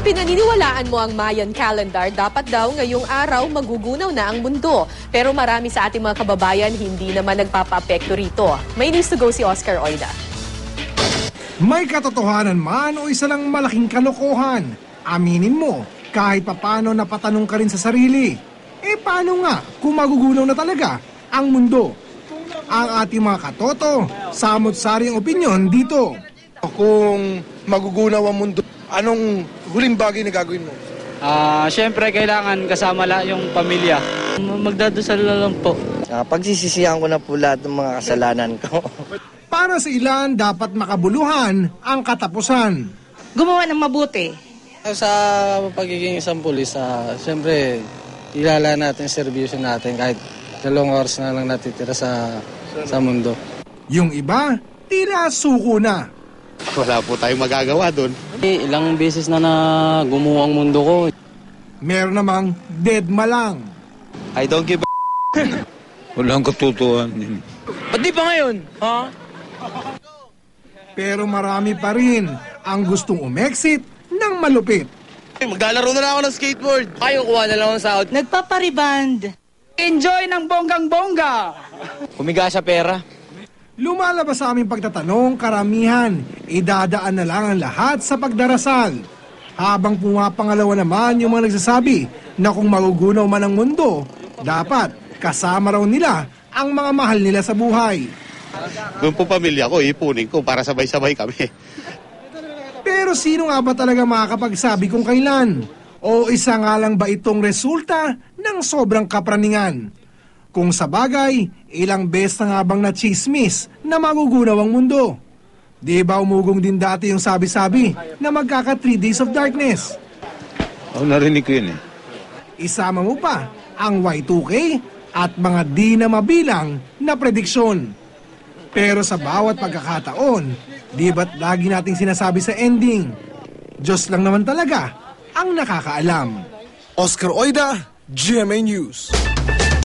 Kung pinaniniwalaan mo ang Mayan calendar, dapat daw ngayong araw magugunaw na ang mundo. Pero marami sa ating mga kababayan hindi naman nagpapa-apekto rito. May news to go si Oscar Oida. May katotohanan man o isa lang malaking kalokohan. Aminin mo, kahit papano napatanong ka rin sa sarili. Paano nga kung magugunaw na talaga ang mundo? Ang ating mga katoto, samot-saring opinyon dito. Kung magugunaw ang mundo, anong huling bagay na gagawin mo? Siyempre kailangan kasama yung pamilya. Magdadasal na lang po. Pagsisisihan ko na po lahat ng mga kasalanan ko. Para sa ilan, dapat makabuluhan ang katapusan. Gumawa ng mabuti. Sa pagiging isang pulis, siyempre ilala natin yung serbisyo natin kahit 2 oras na lang natitira sa mundo. Yung iba, tila suko na. Wala po tayong magagawa doon. Ilang beses na gumuho ang mundo ko. Meron namang dead malang. I don't give a Walang katutuhan. Ba't di pa ngayon? Ha? Pero marami pa rin ang gustong umexit ng malupit. Maglalaro na lang ako ng skateboard. Ayaw kuha na lang ako sa out. Nagpapariband. Enjoy ng bonggang-bongga. Kumiga sa pera. Lumalabas sa aming pagtatanong, karamihan, idadaan na lang ang lahat sa pagdarasal. Habang pumapangalawa naman yung mga nagsasabi na kung magugunaw man ang mundo, dapat kasama raw nila ang mga mahal nila sa buhay. Doon po pamilya ko, ipunin ko para sabay-sabay kami. Pero sino nga ba talaga makakapagsabi kung kailan? O isa nga lang ba itong resulta ng sobrang kapraningan? Kung sa bagay, ilang beses na nga bang nachismis na magugunaw ang mundo? Di ba umugong din dati yung sabi-sabi na magkaka 3 days of darkness? Narinig ko yun Isama mo pa ang Y2K at mga di na mabilang na prediksyon. Pero sa bawat pagkakataon, di ba't lagi nating sinasabi sa ending, Diyos lang naman talaga ang nakakaalam. Oscar Oida, GMA News.